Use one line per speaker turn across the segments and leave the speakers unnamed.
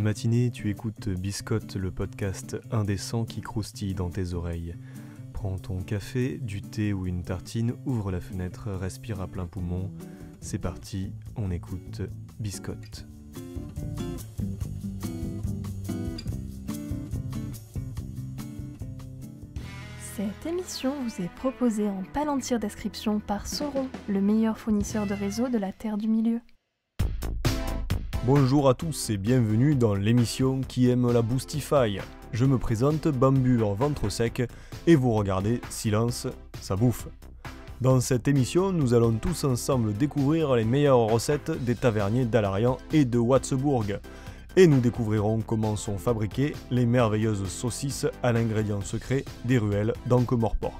matinée, tu écoutes Biscotte, le podcast indécent qui croustille dans tes oreilles. Prends ton café, du thé ou une tartine, ouvre la fenêtre, respire à plein poumon. C'est parti, on écoute Biscotte.
Cette émission vous est proposée en Palantir Description par Sauron, le meilleur fournisseur de réseau de la Terre du Milieu.
Bonjour à tous et bienvenue dans l'émission qui aime la Boostify. Je me présente Bambu en ventre sec et vous regardez Silence, ça bouffe. Dans cette émission, nous allons tous ensemble découvrir les meilleures recettes des taverniers d'Alarian et de Wattsbourg. Et nous découvrirons comment sont fabriquées les merveilleuses saucisses à l'ingrédient secret des ruelles d'Ankh-Morpork.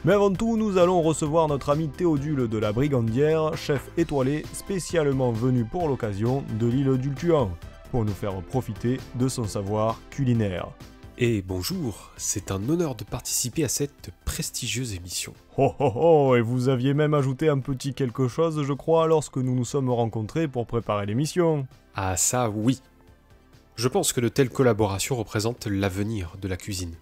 Mais avant tout, nous allons recevoir notre ami Théodule de la Brigandière, chef étoilé spécialement venu pour l'occasion de l'île d'Ultuan, pour nous faire profiter de son savoir culinaire.
Et bonjour, c'est un honneur de participer à cette prestigieuse émission.
Oh oh oh, et vous aviez même ajouté un petit quelque chose, je crois, lorsque nous nous sommes rencontrés pour préparer l'émission.
Ah ça, oui. Je pense que de telles collaborations représentent l'avenir de la cuisine.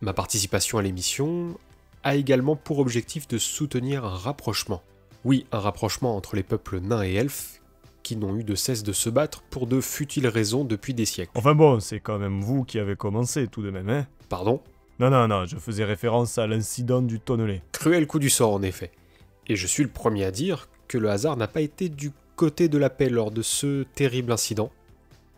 Ma participation à l'émission a également pour objectif de soutenir un rapprochement. Oui, un rapprochement entre les peuples nains et elfes, qui n'ont eu de cesse de se battre pour de futiles raisons depuis des siècles.
Enfin bon, c'est quand même vous qui avez commencé tout de même, hein?
Pardon ?
Non, je faisais référence à l'incident du Tonnelet.
Cruel coup du sort en effet. Et je suis le premier à dire que le hasard n'a pas été du côté de la paix lors de ce terrible incident,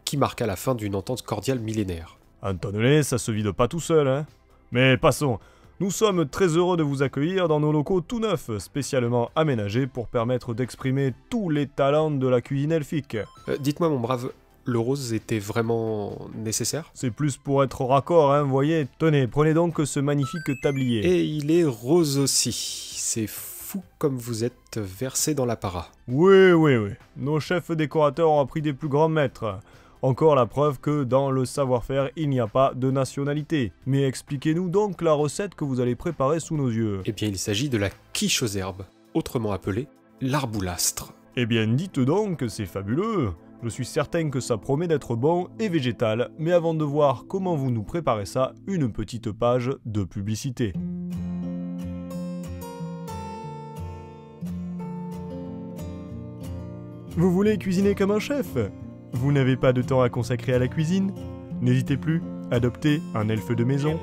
qui marqua la fin d'une entente cordiale millénaire.
Un Tonnelet, ça se vide pas tout seul, hein? Mais passons. Nous sommes très heureux de vous accueillir dans nos locaux tout neufs, spécialement aménagés pour permettre d'exprimer tous les talents de la cuisine elfique.
Dites-moi mon brave, le rose était vraiment nécessaire ?
C'est plus pour être raccord, hein, voyez. Tenez, prenez donc ce magnifique tablier.
Et il est rose aussi. C'est fou comme vous êtes versé dans l'apparat.
Oui. Nos chefs décorateurs ont appris des plus grands maîtres. Encore la preuve que dans le savoir-faire, il n'y a pas de nationalité. Mais expliquez-nous donc la recette que vous allez préparer sous nos yeux.
Eh bien, il s'agit de la quiche aux herbes, autrement appelée l'arboulastre.
Eh bien, dites donc, c'est fabuleux. Je suis certain que ça promet d'être bon et végétal. Mais avant de voir comment vous nous préparez ça, une petite page de publicité. Vous voulez cuisiner comme un chef ? Vous n'avez pas de temps à consacrer à la cuisine ? N'hésitez plus, adoptez un elfe de maison.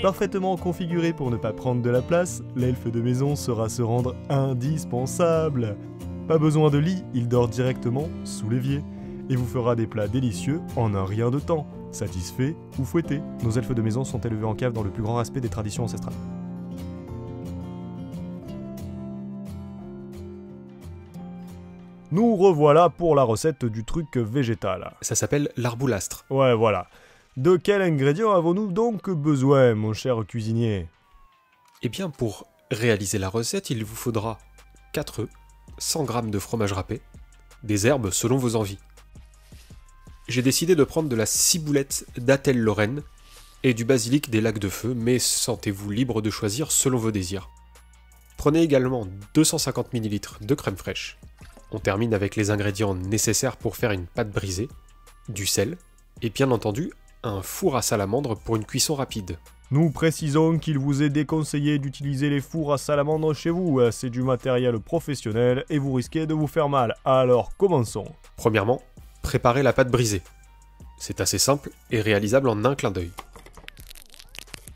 Parfaitement configuré pour ne pas prendre de la place, l'elfe de maison saura se rendre indispensable. Pas besoin de lit, il dort directement sous l'évier et vous fera des plats délicieux en un rien de temps. Satisfait ou fouetté, nos elfes de maison sont élevés en cave dans le plus grand respect des traditions ancestrales. Nous revoilà pour la recette du truc végétal.
Ça s'appelle l'arboulastre.
Ouais, voilà. De quel ingrédient avons-nous donc besoin, mon cher cuisinier ?
Eh bien, pour réaliser la recette, il vous faudra 4 œufs, 100 g de fromage râpé, des herbes selon vos envies. J'ai décidé de prendre de la ciboulette d'Athel Lorraine et du basilic des lacs de feu, mais sentez-vous libre de choisir selon vos désirs. Prenez également 250 ml de crème fraîche. On termine avec les ingrédients nécessaires pour faire une pâte brisée, du sel, et bien entendu, un four à salamandre pour une cuisson rapide.
Nous précisons qu'il vous est déconseillé d'utiliser les fours à salamandre chez vous, c'est du matériel professionnel et vous risquez de vous faire mal. Alors commençons.
Premièrement, préparez la pâte brisée. C'est assez simple et réalisable en un clin d'œil.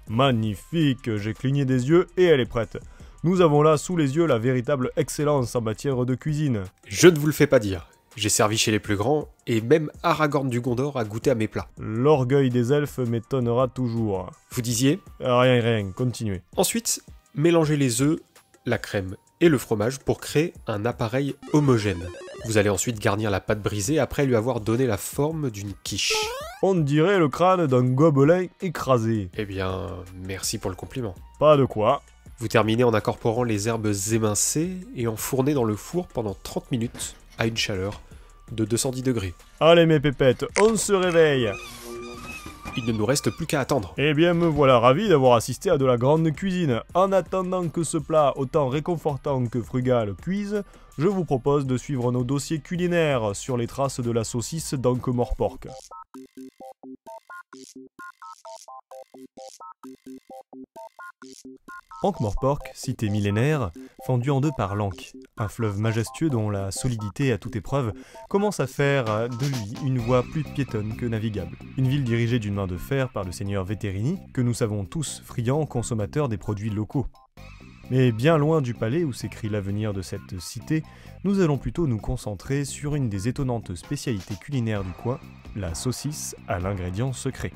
Magnifique, j'ai cligné des yeux et elle est prête. Nous avons là sous les yeux la véritable excellence en matière de cuisine.
Je ne vous le fais pas dire, j'ai servi chez les plus grands, et même Aragorn du Gondor a goûté à mes plats.
L'orgueil des elfes m'étonnera toujours.
Vous disiez ?
Rien, continuez.
Ensuite, mélangez les œufs, la crème et le fromage pour créer un appareil homogène. Vous allez ensuite garnir la pâte brisée après lui avoir donné la forme d'une quiche.
On dirait le crâne d'un gobelin écrasé.
Eh bien, merci pour le compliment.
Pas de quoi.
Vous terminez en incorporant les herbes émincées et enfournez dans le four pendant 30 minutes à une chaleur de 210 degrés.
Allez mes pépettes, on se réveille.
Il ne nous reste plus qu'à attendre.
Eh bien me voilà ravi d'avoir assisté à de la grande cuisine. En attendant que ce plat, autant réconfortant que frugal, cuise, je vous propose de suivre nos dossiers culinaires sur les traces de la saucisse d'Ankh-Morpork. Ankh-Morpork, cité millénaire, fendue en deux par l'Ankh, un fleuve majestueux dont la solidité à toute épreuve commence à faire de lui une voie plus piétonne que navigable. Une ville dirigée d'une main de fer par le seigneur Veterini, que nous savons tous friands consommateurs des produits locaux. Mais bien loin du palais où s'écrit l'avenir de cette cité, nous allons plutôt nous concentrer sur une des étonnantes spécialités culinaires du coin, la saucisse à l'ingrédient secret.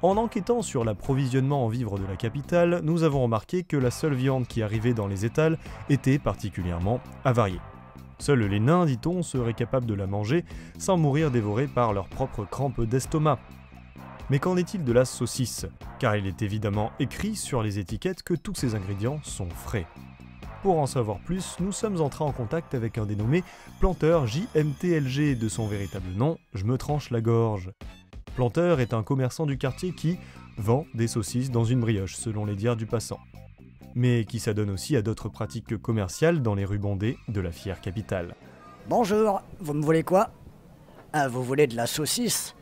En enquêtant sur l'approvisionnement en vivres de la capitale, nous avons remarqué que la seule viande qui arrivait dans les étals était particulièrement avariée. Seuls les nains, dit-on, seraient capables de la manger sans mourir dévorés par leurs propres crampes d'estomac. Mais qu'en est-il de la saucisse? Car il est évidemment écrit sur les étiquettes que tous ces ingrédients sont frais. Pour en savoir plus, nous sommes entrés en contact avec un dénommé Planteur JMTLG, de son véritable nom, Je me tranche la gorge. Planteur est un commerçant du quartier qui vend des saucisses dans une brioche, selon les dires du passant, mais qui s'adonne aussi à d'autres pratiques commerciales dans les rues bondées de la fière capitale.
Bonjour, vous me voulez quoi? Ah, vous voulez de la saucisse?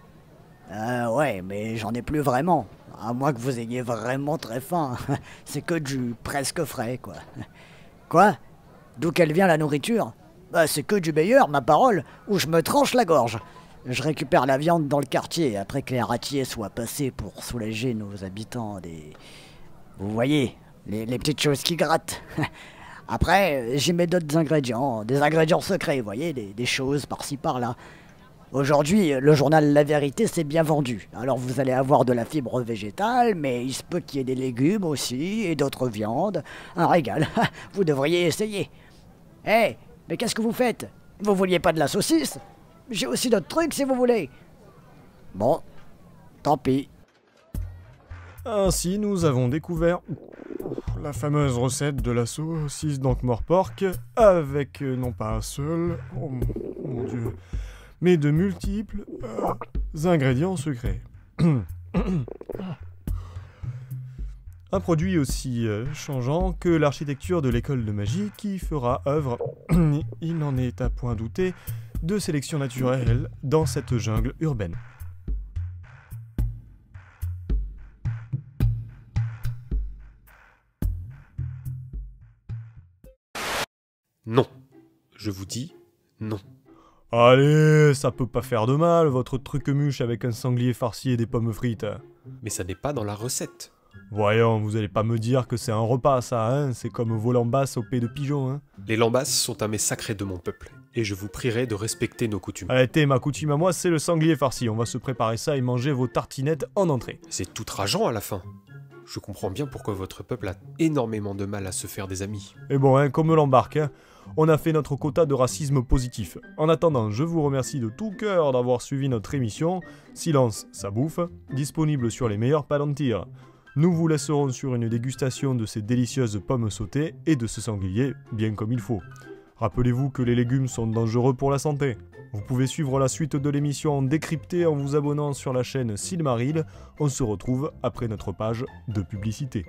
Ouais, mais j'en ai plus vraiment, à moins que vous ayez vraiment très faim. C'est que du presque frais, quoi. Quoi? D'où qu'elle vient la nourriture? Bah, c'est que du meilleur, ma parole, ou je me tranche la gorge. Je récupère la viande dans le quartier après que les râtiers soient passés pour soulager nos habitants des... Vous voyez, les petites choses qui grattent. Après, j'y mets d'autres ingrédients, des ingrédients secrets, vous voyez, des choses par-ci par-là. Aujourd'hui, le journal La Vérité s'est bien vendu. Alors vous allez avoir de la fibre végétale, mais il se peut qu'il y ait des légumes aussi, et d'autres viandes. Un régal, vous devriez essayer. Hé, mais qu'est-ce que vous faites? Vous vouliez pas de la saucisse? J'ai aussi d'autres trucs si vous voulez. Bon, tant pis.
Ainsi, nous avons découvert la fameuse recette de la saucisse d'Ankh-Morpork avec non pas un seul, oh mon dieu, mais de multiples ingrédients secrets. Un produit aussi changeant que l'architecture de l'école de magie qui fera œuvre, il n'en est à point douter, de sélection naturelle dans cette jungle urbaine.
Non. Je vous dis non.
Allez, ça peut pas faire de mal, votre truc-muche avec un sanglier farci et des pommes frites.
Mais ça n'est pas dans la recette.
Voyons, vous allez pas me dire que c'est un repas ça, hein? C'est comme vos lambasses au paix de pigeon, hein?
Les lambasses sont un mets sacré de mon peuple, et je vous prierai de respecter nos coutumes.
Arrêtez, ma coutume à moi, c'est le sanglier farci. On va se préparer ça et manger vos tartinettes en entrée.
C'est tout rageant à la fin. Je comprends bien pourquoi votre peuple a énormément de mal à se faire des amis.
Et bon, hein, comme l'embarque, hein, on a fait notre quota de racisme positif. En attendant, je vous remercie de tout cœur d'avoir suivi notre émission. Silence, ça bouffe, disponible sur les meilleurs Palantir. Nous vous laisserons sur une dégustation de ces délicieuses pommes sautées et de ce sanglier, bien comme il faut. Rappelez-vous que les légumes sont dangereux pour la santé. Vous pouvez suivre la suite de l'émission en décrypté en vous abonnant sur la chaîne Silmaril. On se retrouve après notre page de publicité.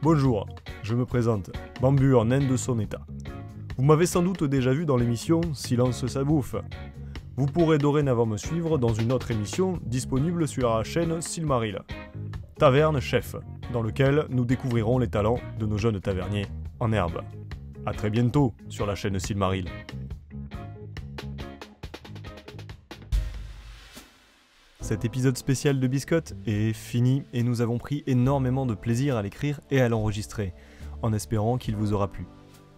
Bonjour, je me présente, Bambur, nain de son état. Vous m'avez sans doute déjà vu dans l'émission Silence ça bouffe. Vous pourrez dorénavant me suivre dans une autre émission disponible sur la chaîne Silmaril, Taverne Chef, dans lequel nous découvrirons les talents de nos jeunes taverniers en herbe. A très bientôt sur la chaîne Silmaril. Cet épisode spécial de Biscotte est fini et nous avons pris énormément de plaisir à l'écrire et à l'enregistrer, en espérant qu'il vous aura plu.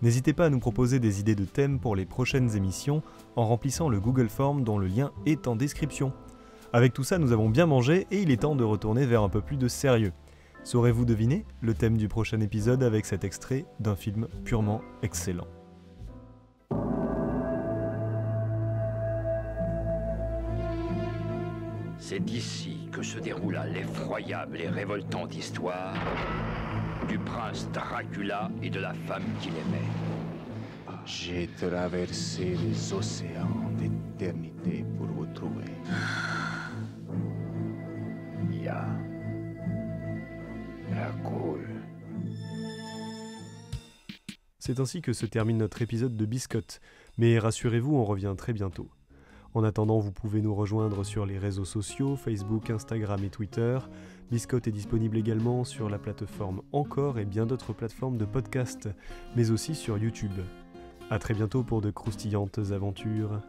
N'hésitez pas à nous proposer des idées de thèmes pour les prochaines émissions en remplissant le Google Form dont le lien est en description. Avec tout ça, nous avons bien mangé et il est temps de retourner vers un peu plus de sérieux. Saurez-vous deviner le thème du prochain épisode avec cet extrait d'un film purement excellent?
C'est d'ici que se déroula l'effroyable et révoltante histoire du prince Dracula et de la femme qu'il aimait.
J'ai traversé les océans d'éternité pour vous trouver. Ya. Dracul.
C'est ainsi que se termine notre épisode de Biscotte, mais rassurez-vous, on revient très bientôt. En attendant, vous pouvez nous rejoindre sur les réseaux sociaux, Facebook, Instagram et Twitter. Biscotte est disponible également sur la plateforme Encore et bien d'autres plateformes de podcast, mais aussi sur YouTube. A très bientôt pour de croustillantes aventures.